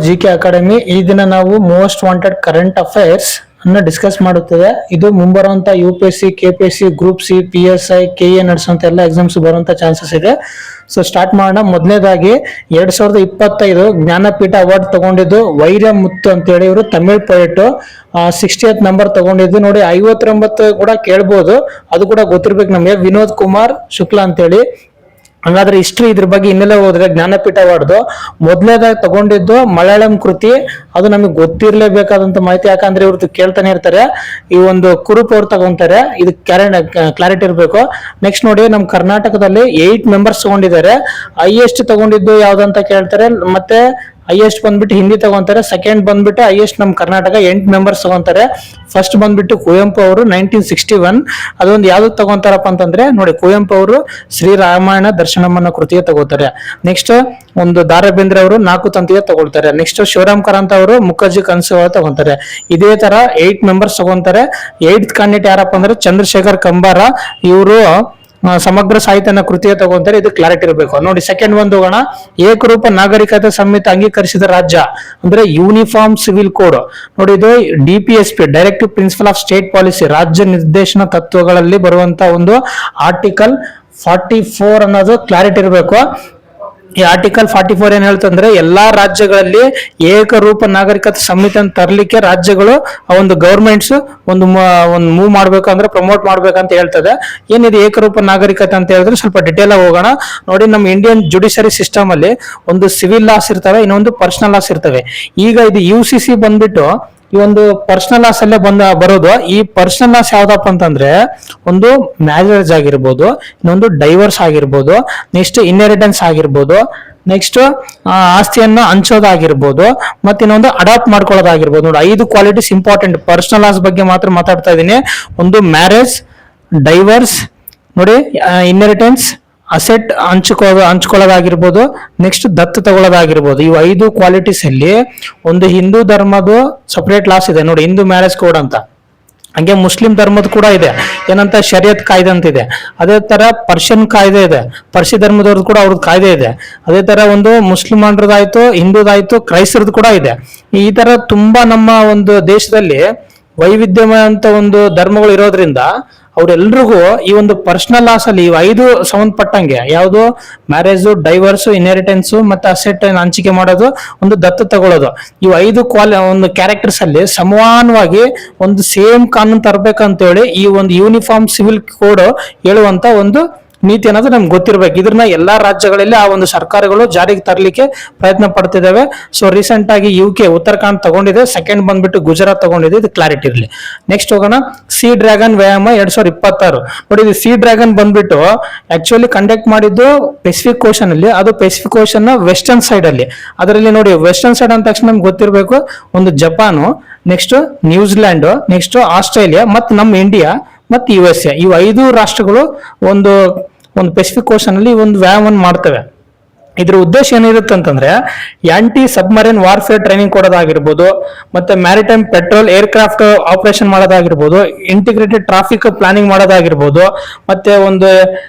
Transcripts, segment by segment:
GK academy ಈ ದಿನ ನಾವು ಮೋಸ್ಟ್ ವಾಂಟೆಡ್ ಕರೆಂಟ್ ಅಫೇರ್ಸ್ ಅನ್ನ ಡಿಸ್ಕಸ್ ಮಾಡುತ್ತದೆ. ಇದು ಮುಂಬರುವಂತ UPSC, KPSC, group C, PSI, KA ನಡೆಸುವಂತ ಎಲ್ಲ ಎಕ್ಸಾಮ್ಸ್ ಬರುವಂತ ಚಾನ್ಸಸ್ ಇದೆ. ಸೊ ಸ್ಟಾರ್ಟ್ ಮಾಡೋಣ. ಮೊದಲನೇದಾಗಿ 2025 ಜ್ಞಾನಪೀಠ ಅವಾರ್ಡ್ ತಗೊಂಡಿದ್ದು ವೈರಮುತ್ತು ಅಂತ ಹೇಳಿ, ಇವರು ತಮಿಳ್ ಪೊಯೆಟ್. 60th ನಂಬರ್ ತಗೊಂಡಿದ್ದು ನೋಡಿ. 59 ಕೂಡ ಕೇಳ್ಬೋದು, ಅದು ಕೂಡ ಗೊತ್ತಿರ್ಬೇಕು ನಮಗೆ. ವಿನೋದ್ ಕುಮಾರ್ ಶುಕ್ಲಾ ಅಂತ ಹೇಳಿ. ಹಂಗಾದ್ರೆ ಹಿಸ್ಟ್ರಿ ಇದ್ರ ಬಗ್ಗೆ ಇನ್ನೆಲ್ಲ ಹೋದ್ರೆ ಜ್ಞಾನಪೀಠ ಅವಾರ್ಡ್ದು ಮೊದಲನೇದಾಗಿ ತಗೊಂಡಿದ್ದು ಮಲಯಾಳಂ ಕೃತಿ. ಅದು ನಮಗೆ ಗೊತ್ತಿರ್ಲೇಬೇಕಾದಂತ ಮಾಹಿತಿ, ಯಾಕಂದ್ರೆ ಇವ್ರದ್ದು ಕೇಳ್ತಾನೆ ಇರ್ತಾರೆ. ಈ ಒಂದು ಕುರುಪ್ ಅವ್ರು ತಗೊಂತಾರೆ, ಇದು ಕ್ಲಾರಿಟಿ ಇರ್ಬೇಕು. ನೆಕ್ಸ್ಟ್ ನೋಡಿ, ನಮ್ ಕರ್ನಾಟಕದಲ್ಲಿ 8 ಮೆಂಬರ್ಸ್ ತಗೊಂಡಿದ್ದಾರೆ. ಹೈಯೆಸ್ಟ್ ತಗೊಂಡಿದ್ದು ಯಾವ್ದಂತ ಕೇಳ್ತಾರೆ. ಮತ್ತೆ ಹೈಯೆಸ್ಟ್ ಬಂದ್ಬಿಟ್ಟು ಹಿಂದಿ ತಗೊಂತಾರೆ. ಸೆಕೆಂಡ್ ಬಂದ್ಬಿಟ್ಟು ಹೈಯೆಸ್ಟ್ ನಮ್ ಕರ್ನಾಟಕ 8 ಮೆಂಬರ್ಸ್ ತಗೊಂತಾರೆ. ಫಸ್ಟ್ ಬಂದ್ಬಿಟ್ಟು ಕುವೆಂಪು ಅವರು 1961. ಅದೊಂದು ಯಾವ್ದು ತಗೊಂತಾರಪ್ಪ ಅಂತಂದ್ರೆ ನೋಡಿ, ಕುವೆಂಪು ಅವರು ಶ್ರೀ ರಾಮಾಯಣ ದರ್ಶನಂ ಅನ್ನೋ ಕೃತಿಗೆ ತಗೋತಾರೆ. ನೆಕ್ಸ್ಟ್ ಒಂದು ದ ರಾ ಬೇಂದ್ರೆ ಅವರು 4 ತಂತಿಗೆ ತಗೊಳ್ತಾರೆ. ನೆಕ್ಸ್ಟ್ ಶಿವರಾಮ್ ಕಾರಂತ ಅವರು ಮುಖರ್ಜಿ ಕನಸು ತಗೊಂತಾರೆ. ಇದೇ ತರ 8 ಮೆಂಬರ್ಸ್ ತಗೊಂತಾರೆ. 8th ಕ್ಯಾಂಡಿಡೇಟ್ ಯಾರಪ್ಪ ಅಂದ್ರೆ ಚಂದ್ರಶೇಖರ್ ಕಂಬಾರ. ಇವರು ಸಮಗ್ರ ಸಾಹಿತ್ಯನ ಕೃತಿಯ ತಗೊಂತಾರೆ. ಇದು ಕ್ಲಾರಿಟಿ ಇರಬೇಕು ನೋಡಿ. ಸೆಕೆಂಡ್ ಒಂದು ಹೋಗೋಣ. ಏಕರೂಪ ನಾಗರಿಕತೆ ಸಂಹಿತೆ ಅಂಗೀಕರಿಸಿದ ರಾಜ್ಯ ಅಂದ್ರೆ ಯೂನಿಫಾರ್ಮ್ ಸಿವಿಲ್ ಕೋಡ್ ನೋಡಿ. ಇದು DPSP, directive principle of state policy, ರಾಜ್ಯ ನಿರ್ದೇಶನ ತತ್ವಗಳಲ್ಲಿ ಬರುವಂತ ಒಂದು ಆರ್ಟಿಕಲ್ 44 ಅನ್ನೋದು ಕ್ಲಾರಿಟಿ ಇರಬೇಕು. ಈ ಆರ್ಟಿಕಲ್ 44 ಏನ್ ಹೇಳ್ತಂದ್ರೆ, ಎಲ್ಲಾ ರಾಜ್ಯಗಳಲ್ಲಿ ಏಕರೂಪ ನಾಗರಿಕತೆ ಸಂಹಿತೆ ತರಲಿಕ್ಕೆ ರಾಜ್ಯಗಳು ಒಂದು ಗವರ್ಮೆಂಟ್ಸ್ ಒಂದು ಮೂವ್ ಮಾಡ್ಬೇಕಂದ್ರೆ ಪ್ರಮೋಟ್ ಮಾಡ್ಬೇಕಂತ ಹೇಳ್ತದೆ. ಏನಿದೆ ಏಕರೂಪ ನಾಗರಿಕತೆ ಅಂತ ಹೇಳಿದ್ರೆ ಸ್ವಲ್ಪ ಡಿಟೇಲ್ ಆಗಿ ಹೋಗೋಣ ನೋಡಿ. ನಮ್ಮ ಇಂಡಿಯನ್ ಜುಡಿಷರಿ ಸಿಸ್ಟಮ್ ಅಲ್ಲಿ ಒಂದು ಸಿವಿಲ್ ಲಾಸ್ ಇರ್ತವೆ, ಇನ್ನೊಂದು ಪರ್ಸನಲ್ ಲಾಸ್ ಇರ್ತವೆ. ಈಗ ಇದು UCC ಬಂದ್ಬಿಟ್ಟು ಈ ಒಂದು ಪರ್ಸನಲ್ ಲಾಸ್ ಅಲ್ಲೇ ಬರೋದು. ಈ ಪರ್ಸನಲ್ ಲಾಸ್ ಯಾವ್ದಪ್ಪ ಅಂತಂದ್ರೆ, ಒಂದು ಮ್ಯಾರೇಜ್ ಆಗಿರ್ಬೋದು, ಇನ್ನೊಂದು ಡೈವರ್ಸ್ ಆಗಿರ್ಬೋದು, ನೆಕ್ಸ್ಟ್ ಇನ್ಹೆರಿಟೆನ್ಸ್ ಆಗಿರ್ಬೋದು, ನೆಕ್ಸ್ಟ್ ಆಸ್ತಿಯನ್ನ ಹಂಚೋದಾಗಿರ್ಬೋದು, ಮತ್ತೆ ಇನ್ನೊಂದು ಅಡಾಪ್ಟ್ ಮಾಡ್ಕೊಳ್ಳೋದಾಗಿರ್ಬೋದು. ನೋಡಿ, 5 ಕ್ವಾಲಿಟೀಸ್ ಇಂಪಾರ್ಟೆಂಟ್. ಪರ್ಸನಲ್ ಲಾಸ್ ಬಗ್ಗೆ ಮಾತ್ರ ಮಾತಾಡ್ತಾ ಇದ್ದೀನಿ. ಒಂದು ಮ್ಯಾರೇಜ್, ಡೈವರ್ಸ್ ನೋಡಿ, ಇನ್ಹೆರಿಟೆನ್ಸ್, ಅಸೆಟ್ ಹಂಚ್ಕೊಳ್ಳೋದಾಗಿರ್ಬೋದು, ನೆಕ್ಸ್ಟ್ ದತ್ತು ತಗೊಳ್ಳೋದಾಗಿರ್ಬೋದು. ಇವು 5 ಕ್ವಾಲಿಟೀಸ್ ಅಲ್ಲಿ ಒಂದು ಹಿಂದೂ ಧರ್ಮದ ಸಪರೇಟ್ ಲಾಸ್ ಇದೆ ನೋಡಿ, ಹಿಂದೂ ಮ್ಯಾರೇಜ್ ಕೋಡ್ ಅಂತ. ಹಂಗೆ ಮುಸ್ಲಿಂ ಧರ್ಮದ ಕೂಡ ಇದೆ, ಏನಂತ ಶರಿಯತ್ ಕಾಯ್ದೆ ಅಂತ ಇದೆ. ಅದೇ ತರ ಪರ್ಷಿಯನ್ ಕಾಯ್ದೆ ಇದೆ, ಪರ್ಷಿ ಧರ್ಮದವ್ರದ್ದು ಕೂಡ ಅವ್ರದ್ದು ಕಾಯ್ದೆ ಇದೆ. ಅದೇ ತರ ಒಂದು ಮುಸ್ಲಿಮರದಾಯ್ತು, ಹಿಂದೂದಾಯ್ತು, ಕ್ರೈಸ್ತರದ್ದು ಕೂಡ ಇದೆ. ಈ ತರ ತುಂಬಾ ನಮ್ಮ ಒಂದು ದೇಶದಲ್ಲಿ ವೈವಿಧ್ಯಮಯ ಅಂತ ಒಂದು ಧರ್ಮಗಳು ಇರೋದ್ರಿಂದ ಅವ್ರೆಲ್ರಿಗೂ ಈ ಒಂದು ಪರ್ಸನಲ್ ಲಾಸ್ ಅಲ್ಲಿ 5 ಸಂಬಂಧಪಟ್ಟಂಗೆ, ಯಾವುದು ಮ್ಯಾರೇಜ್, ಡೈವರ್ಸ್, ಇನ್ಹೆರಿಟೆನ್ಸ್, ಮತ್ತೆ ಅಸೆಟ್ ಹಂಚಿಕೆ ಮಾಡೋದು, ಒಂದು ದತ್ತು ತಗೊಳ್ಳೋದು, ಇವು 5 ಒಂದು ಕ್ಯಾರೆಕ್ಟರ್ಸ್ ಅಲ್ಲಿ ಸಮಾನವಾಗಿ ಒಂದು ಸೇಮ್ ಕಾನೂನು ತರಬೇಕಂತ ಹೇಳಿ ಈ ಒಂದು ಯೂನಿಫಾರ್ಮ್ ಸಿವಿಲ್ ಕೋಡ್ ಹೇಳುವಂತ ಒಂದು ನೀತಿ ಅನ್ನೋದು ನಮ್ಗೆ ಗೊತ್ತಿರ್ಬೇಕು. ಇದನ್ನ ಎಲ್ಲಾ ರಾಜ್ಯಗಳಲ್ಲಿ ಆ ಒಂದು ಸರ್ಕಾರಗಳು ಜಾರಿಗೆ ತರಲಿಕ್ಕೆ ಪ್ರಯತ್ನ ಪಡ್ತಿದ್ದಾವೆ. ಸೊ ರೀಸೆಂಟ್ ಆಗಿ UK ಉತ್ತರಾಖಂಡ್ ತಗೊಂಡಿದೆ. ಸೆಕೆಂಡ್ ಬಂದ್ಬಿಟ್ಟು ಗುಜರಾತ್ ತಗೊಂಡಿದೆ. ಇದು ಕ್ಲಾರಿಟಿ ಇರಲಿ. ನೆಕ್ಸ್ಟ್ ಹೋಗೋಣ. ಸಿ ಡ್ರ್ಯಾಗನ್ ವ್ಯಾಯಾಮ 2026 ನೋಡಿ. ಇದು ಸಿ ಡ್ರ್ಯಾಗನ್ ಬಂದ್ಬಿಟ್ಟು ಆಕ್ಚುಲಿ ಕಂಡಕ್ಟ್ ಮಾಡಿದ್ದು ಪೆಸಿಫಿಕ್ ಓಷನ್ ಅಲ್ಲಿ. ಅದು ಪೆಸಿಫಿಕ್ ಓಷನ್ ವೆಸ್ಟರ್ನ್ ಸೈಡ್ ಅಲ್ಲಿ. ಅದರಲ್ಲಿ ನೋಡಿ, ವೆಸ್ಟರ್ನ್ ಸೈಡ್ ಅಂದ ತಕ್ಷಣ ನಮ್ಗೆ ಗೊತ್ತಿರಬೇಕು, ಒಂದು Japan, next New Zealand, next Australia, ಮತ್ತು ನಮ್ಮ ಇಂಡಿಯಾ ಮತ್ತು USA. ಇವು 5 ರಾಷ್ಟ್ರಗಳು ಒಂದು ಪೆಸಿಫಿಕ್ ಓಷನ್ ಅಲ್ಲಿ ಒಂದು ವ್ಯಾಯಾಮವನ್ನು ಮಾಡ್ತವೆ. ಇದ್ರ ಉದ್ದೇಶ ಏನಿರುತ್ತೆ ಅಂತಂದ್ರೆ, ಆಂಟಿ ಸಬ್ಮರೀನ್ ವಾರ್ಫೇರ್ ಟ್ರೈನಿಂಗ್ ಕೊಡೋದಾಗಿರ್ಬೋದು, ಮತ್ತೆ ಮ್ಯಾರಿಟೈಮ್ ಪೆಟ್ರೋಲ್ ಏರ್ಕ್ರಾಫ್ಟ್ ಆಪರೇಷನ್ ಮಾಡೋದಾಗಿರ್ಬೋದು, ಇಂಟಿಗ್ರೇಟೆಡ್ ಟ್ರಾಫಿಕ್ ಪ್ಲಾನಿಂಗ್ ಮಾಡೋದಾಗಿರ್ಬೋದು, ಮತ್ತೆ ಒಂದು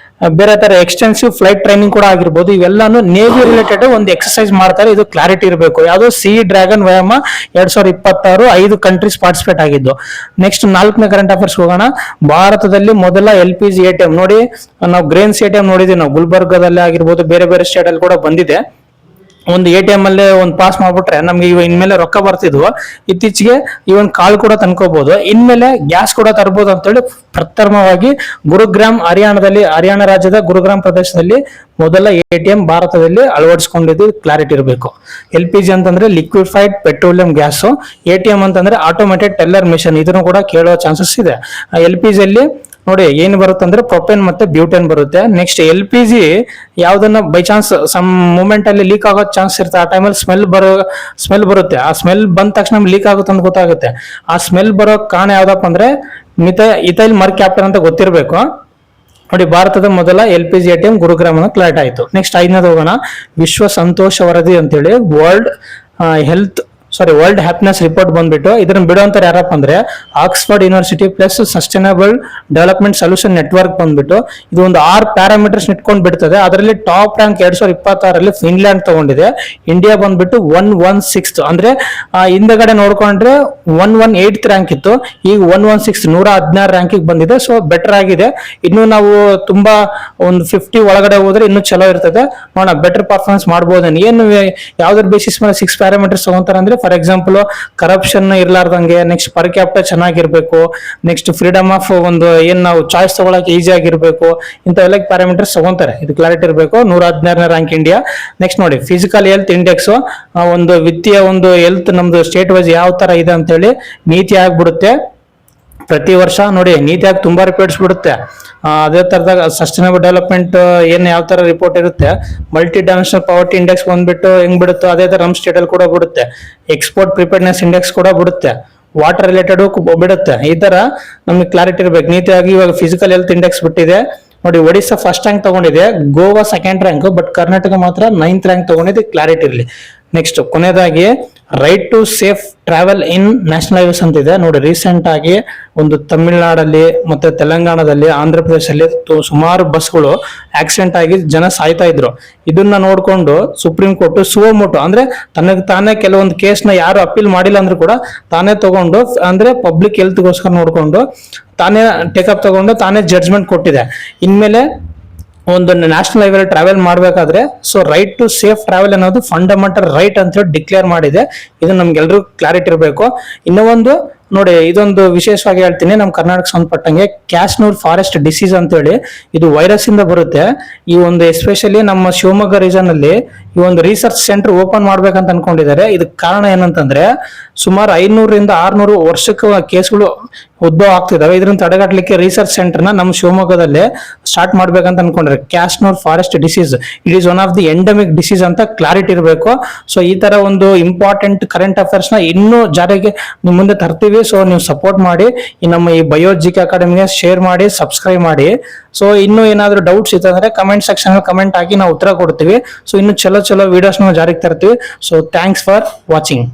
ಬೇರೆ ತರ ಎಕ್ಸ್ಟೆನ್ಸಿವ್ ಫ್ಲೈಟ್ ಟ್ರೈನಿಂಗ್ ಕೂಡ ಆಗಿರ್ಬೋದು. ಇವೆಲ್ಲಾನು ನೇವಿ ರಿಲೇಟೆಡ್ ಒಂದು ಎಕ್ಸರ್ಸೈಸ್ ಮಾಡ್ತಾರೆ. ಇದು ಕ್ಲಾರಿಟಿ ಇರಬೇಕು. ಯಾವುದು ಸಿ ಡ್ರ್ಯಾಗನ್ ವ್ಯಾಯಾಮ 2026 5 ಕಂಟ್ರೀಸ್ ಪಾರ್ಟಿಸಿಪೇಟ್ ಆಗಿದ್ದು. ನೆಕ್ಸ್ಟ್ 4ನೇ ಕರೆಂಟ್ ಅಫೇರ್ಸ್ ಹೋಗೋಣ. ಭಾರತದಲ್ಲಿ ಮೊದಲ LPG ATM ನೋಡಿ. ನಾವು ಗ್ರೇನ್ಸ್ ATM ನೋಡಿದೀವಿ, ನಾವು ಗುಲ್ಬರ್ಗದಲ್ಲಿ ಆಗಿರ್ಬೋದು, ಬೇರೆ ಬೇರೆ ಸ್ಟೇಟ್ ಅಲ್ಲಿ ಕೂಡ ಬಂದಿದೆ. ಒಂದು ATM ಅಲ್ಲೇ ಒಂದು ಪಾಸ್ ಮಾಡ್ಬಿಟ್ರೆ ನಮ್ಗೆ ಇನ್ಮೇಲೆ ರೊಕ್ಕ ಬರ್ತಿದ್ವು. ಇತ್ತೀಚೆಗೆ ಈ ಒಂದು ಕಾಳು ಕೂಡ ತಂದ್ಕೋಬಹುದು, ಇನ್ಮೇಲೆ ಗ್ಯಾಸ್ ಕೂಡ ತರಬಹುದು ಅಂತೇಳಿ ಪ್ರಥಮವಾಗಿ ಹರಿಯಾಣ ರಾಜ್ಯದ ಗುರುಗ್ರಾಮ್ ಪ್ರದೇಶದಲ್ಲಿ ಮೊದಲ ATM ಭಾರತದಲ್ಲಿ ಅಳವಡಿಸಿಕೊಂಡಿದ್ದು. ಕ್ಲಾರಿಟಿ ಇರಬೇಕು. LPG ಅಂತಂದ್ರೆ ಲಿಕ್ವಿಫೈಡ್ ಪೆಟ್ರೋಲಿಯಂ ಗ್ಯಾಸ್, ATM ಅಂತಂದ್ರೆ ಆಟೋಮೇಟೆಡ್ ಟೆಲ್ಲರ್ ಮಿಷನ್. ಇದನ್ನು ಕೂಡ ಕೇಳೋ ಚಾನ್ಸಸ್ ಇದೆ. LPG ಅಲ್ಲಿ ನೋಡಿ ಏನು ಬರುತ್ತೆ ಅಂದ್ರೆ ಪ್ರೊಪೇನ್ ಮತ್ತೆ ಬ್ಯೂಟೇನ್ ಬರುತ್ತೆ. ನೆಕ್ಸ್ಟ್ LPG ಯಾವ್ದನ್ನ ಬೈ ಚಾನ್ಸ್ ಸಮ್ ಮೂಮೆಂಟ್ ಅಲ್ಲಿ ಲೀಕ್ ಆಗೋ ಚಾನ್ಸ್ ಇರುತ್ತೆ. ಆ ಟೈಮಲ್ಲಿ ಸ್ಮೆಲ್ ಬರುತ್ತೆ. ಆ ಸ್ಮೆಲ್ ಬಂದ ತಕ್ಷಣ ಲೀಕ್ ಆಗುತ್ತೆ ಅಂತ ಗೊತ್ತಾಗುತ್ತೆ. ಆ ಸ್ಮೆಲ್ ಬರೋ ಕಾರಣ ಯಾವ್ದಪ್ಪ ಅಂದ್ರೆ ಇಥೈಲ್ ಮರ್ ಕ್ಯಾಪ್ಟರ್ ಅಂತ ಗೊತ್ತಿರಬೇಕು ನೋಡಿ. ಭಾರತದ ಮೊದಲ LPG ATM ಗುರುಗ್ರಾಮ್ ಕ್ಲಾಟ್ ಆಯ್ತು. ನೆಕ್ಸ್ಟ್ 5ನೇದು ಹೋಗೋಣ. ವಿಶ್ವ ಸಂತೋಷ ವರದಿ ಅಂತೇಳಿ world health world happiness report ಬಂದ್ಬಿಟ್ಟು ಇದನ್ನ ಬಿಡುವಂತ ಯಾರಪ್ಪ ಅಂದ್ರೆ Oxford university plus sustainable development solution network ಬಂದ್ಬಿಟ್ಟು ಇದು ಒಂದು 6 ಪ್ಯಾರಾಮೀಟರ್ಸ್ ಇಟ್ಕೊಂಡು ಬಿಡ್ತದೆ. ಅದರಲ್ಲಿ ಟಾಪ್ ರ್ಯಾಂಕ್ 2026 ಫಿನ್ಲ್ಯಾಂಡ್ ತಗೊಂಡಿದೆ. ಇಂಡಿಯಾ ಬಂದ್ಬಿಟ್ಟು 116 ಅಂದ್ರೆ ಹಿಂದಗಡೆ ನೋಡ್ಕೊಂಡ್ರೆ 118th ರ್ಯಾಂಕ್ ಇತ್ತು, ಈಗ 116 116 ರ್ಯಾಂಕಿಗೆ ಬಂದಿದೆ. ಸೊ ಬೆಟರ್ ಆಗಿದೆ. ಇನ್ನು ನಾವು ತುಂಬಾ ಒಂದು 50 ಒಳಗಡೆ ಹೋದ್ರೆ ಇನ್ನು ಚಲೋ ಇರ್ತದೆ, ನೋಡೋಣ ಬೆಟರ್ ಪರ್ಫಾರ್ಮೆನ್ಸ್ ಮಾಡ್ಬೋದೇನು. ಏನು ಯಾವ್ದ್ರ ಬೇಸಿಸ್ ಮೇಲೆ 6 ಪ್ಯಾರಾಮೀಟರ್ಸ್ ತಗೊಂತಾರೆ ಅಂದ್ರೆ ಫಾರ್ ಎಕ್ಸಾಂಪಲ್ ಕರಪ್ಷನ್ ಇರ್ಲಾರ್ದಂಗೆ, ನೆಕ್ಸ್ಟ್ ಪರ್ ಕ್ಯಾಪಿಟಲ್ ಚೆನ್ನಾಗಿರ್ಬೇಕು, ನೆಕ್ಸ್ಟ್ ಫ್ರೀಡಮ್ ಆಫ್ ಒಂದು ಏನ್ ನಾವು ಚಾಯ್ಸ್ ತಗೊಳಕ್ಕೆ ಈಸಿ ಆಗಿರ್ಬೇಕು, ಇಂಥವೆಲ್ಲ ಪ್ಯಾರಾಮೀಟರ್ಸ್ ತಗೊಂತಾರೆ. ಇದು ಕ್ಲಾರಿಟಿ ಇರಬೇಕು. 116ನೇ ರ್ಯಾಂಕ್ ಇಂಡಿಯಾ. ನೆಕ್ಸ್ಟ್ ನೋಡಿ ಫಿಸಿಕಲ್ ಹೆಲ್ತ್ ಇಂಡೆಕ್ಸ್, ಒಂದು ವಿತ್ತೀಯ ಒಂದು ಹೆಲ್ತ್ ನಮ್ದು ಸ್ಟೇಟ್ ವೈಸ್ ಯಾವ ತರ ಇದೆ ಅಂತ ಹೇಳಿ ನೀತಿ ಆಗ್ಬಿಡುತ್ತೆ ಪ್ರತಿ ವರ್ಷ. ನೋಡಿ ನೀತಿ ಆಗಿ ತುಂಬಾ ರಿಪೋರ್ಟ್ಸ್ ಬಿಡುತ್ತೆ. ಅದೇ ತರದಾಗ ಸಸ್ಟೈನಬಲ್ ಡೆವಲಪ್ಮೆಂಟ್ ಏನ್ ಯಾವ ತರ ರಿಪೋರ್ಟ್ ಇರುತ್ತೆ, ಮಲ್ಟಿ ಡೈಮೆನ್ಷನಲ್ ಪಾವರ್ಟಿ ಇಂಡೆಕ್ಸ್ ಬಂದ್ಬಿಟ್ಟು ಹೆಂಗ್ ಬಿಡುತ್ತೋ ಅದೇ ತರ ನಮ್ ಸ್ಟೇಟ್ ಅಲ್ಲಿ ಕೂಡ ಬಿಡುತ್ತೆ. ಎಕ್ಸ್ಪೋರ್ಟ್ ಪ್ರಿಪೇರ್ನೆಸ್ ಇಂಡೆಕ್ಸ್ ಕೂಡ ಬಿಡುತ್ತೆ, ವಾಟರ್ ರಿಲೇಟೆಡ್ ಬಿಡುತ್ತೆ. ಈ ತರ ನಮ್ಗೆ ಕ್ಲಾರಿಟಿ ಇರ್ಬೇಕು. ನೀತಿಯಾಗಿ ಇವಾಗ ಫಿಸಿಕಲ್ ಹೆಲ್ತ್ ಇಂಡೆಕ್ಸ್ ಬಿಟ್ಟಿದೆ ನೋಡಿ. ಒಡಿಶಾ ಫಸ್ಟ್ ರ್ಯಾಂಕ್ ತಗೊಂಡಿದೆ, Goa second rank, but Karnataka ಮಾತ್ರ 9th ರ್ಯಾಂಕ್ ತಗೊಂಡಿದೆ. ಕ್ಲಾರಿಟಿ ಇರಲಿ. ನೆಕ್ಸ್ಟ್ ಕೊನೆಯದಾಗಿ right to safe travel in national highways ಅಂತ ಇದೆ ನೋಡಿ. ರೀಸೆಂಟ್ ಆಗಿ ಒಂದು ತಮಿಳುನಾಡಲ್ಲಿ ಮತ್ತೆ ತೆಲಂಗಾಣದಲ್ಲಿ ಆಂಧ್ರ ಪ್ರದೇಶದಲ್ಲಿ ಸುಮಾರು ಬಸ್ಗಳು ಆಕ್ಸಿಡೆಂಟ್ ಆಗಿ ಜನ ಸಾಯ್ತಾ ಇದ್ರು. ಇದನ್ನ ನೋಡ್ಕೊಂಡು ಸುಪ್ರೀಂ ಕೋರ್ಟ್ ಸುವೋಮೋಟೋ ಅಂದ್ರೆ ತನಗೆ ತಾನೇ ಕೆಲವೊಂದು ಕೇಸ್ನ ಯಾರು ಅಪೀಲ್ ಮಾಡಿಲ್ಲ ಅಂದ್ರೂ ಕೂಡ ತಾನೇ ತಗೊಂಡು ಅಂದ್ರೆ ಪಬ್ಲಿಕ್ ಹೆಲ್ತ್ಗೋಸ್ಕರ ನೋಡ್ಕೊಂಡು ತಾನೇ ಟೇಕಪ್ ತಗೊಂಡು ತಾನೇ ಜಡ್ಜ್ಮೆಂಟ್ ಕೊಟ್ಟಿದೆ. ಇನ್ಮೇಲೆ ಒಂದು ನ್ಯಾಷನಲ್ ಹೈವೇ ಟ್ರಾವೆಲ್ ಮಾಡಬೇಕಾದ್ರೆ so right to safe travel ಅನ್ನೋದು ಫಂಡಮೆಂಟಲ್ ರೈಟ್ ಅಂತ ಹೇಳಿ ಡಿಕ್ಲೇರ್ ಮಾಡಿದೆ. ಇದು ನಮ್ಗೆಲ್ರಿಗೂ ಕ್ಲಾರಿಟಿ ಇರಬೇಕು. ಇನ್ನೂ ಒಂದು ನೋಡಿ, ಇದೊಂದು ವಿಶೇಷವಾಗಿ ಹೇಳ್ತೀನಿ, ನಮ್ಮ ಕರ್ನಾಟಕ ಸಂಬಂಧಪಟ್ಟಂಗೆ ಕ್ಯಾಶ್ನೂರ್ ಫಾರೆಸ್ಟ್ ಡಿಸೀಸ್ ಅಂತ ಹೇಳಿ ಇದು ವೈರಸ್ ಇಂದ ಬರುತ್ತೆ. ಈ ಒಂದು ಎಸ್ಪೆಷಲಿ ನಮ್ಮ ಶಿವಮೊಗ್ಗ ರೀಜನ್ ಅಲ್ಲಿ ಈ ಒಂದು ರಿಸರ್ಚ್ ಸೆಂಟರ್ ಓಪನ್ ಮಾಡ್ಬೇಕಂತ ಅನ್ಕೊಂಡಿದ್ದಾರೆ. ಇದಕ್ಕೆ ಕಾರಣ ಏನಂತಂದ್ರೆ ಸುಮಾರು 500ರಿಂದ 600 ವರ್ಷಕ್ಕೆ ಕೇಸ್ಗಳು ಉದ್ಭವ ಆಗ್ತಿದಾವೆ. ಇದನ್ನ ತಡೆಗಟ್ಟಲಿಕ್ಕೆ ರಿಸರ್ಚ್ ಸೆಂಟರ್ ನ ನಮ್ಮ ಶಿವಮೊಗ್ಗದಲ್ಲೇ ಸ್ಟಾರ್ಟ್ ಮಾಡ್ಬೇಕಂತ ಅನ್ಕೊಂಡ್ರೆ Kyasanur forest disease it is one of the endemic disease ಅಂತ ಕ್ಲಾರಿಟಿ ಇರಬೇಕು. ಸೊ ಈ ತರ ಒಂದು ಇಂಪಾರ್ಟೆಂಟ್ ಕರೆಂಟ್ ಅಫೇರ್ಸ್ ನ ಇನ್ನೂ ಜಾರಿಗೆ ನಿಮ್ ಮುಂದೆ ತರ್ತೀವಿ. ಸೊ ನೀವು ಸಪೋರ್ಟ್ ಮಾಡಿ, ನಮ್ಮ ಈ ಬಯೋಜಿಕೆ ಅಕಾಡೆಮಿಗೆ ಶೇರ್ ಮಾಡಿ, ಸಬ್ಸ್ಕ್ರೈಬ್ ಮಾಡಿ. ಸೊ ಇನ್ನು ಏನಾದ್ರು ಡೌಟ್ಸ್ ಇತ್ತಂದ್ರೆ ಕಮೆಂಟ್ ಸೆಕ್ಷನ್ ಕಮೆಂಟ್ ಹಾಕಿ ನಾವು ಉತ್ತರ ಕೊಡ್ತೀವಿ. ಸೊ ಇನ್ನು ಚಲೋ ವಿಡಿಯೋಸ್ ನಾವು ಜಾರಿಗೆ ತರ್ತೀವಿ. So thanks for watching.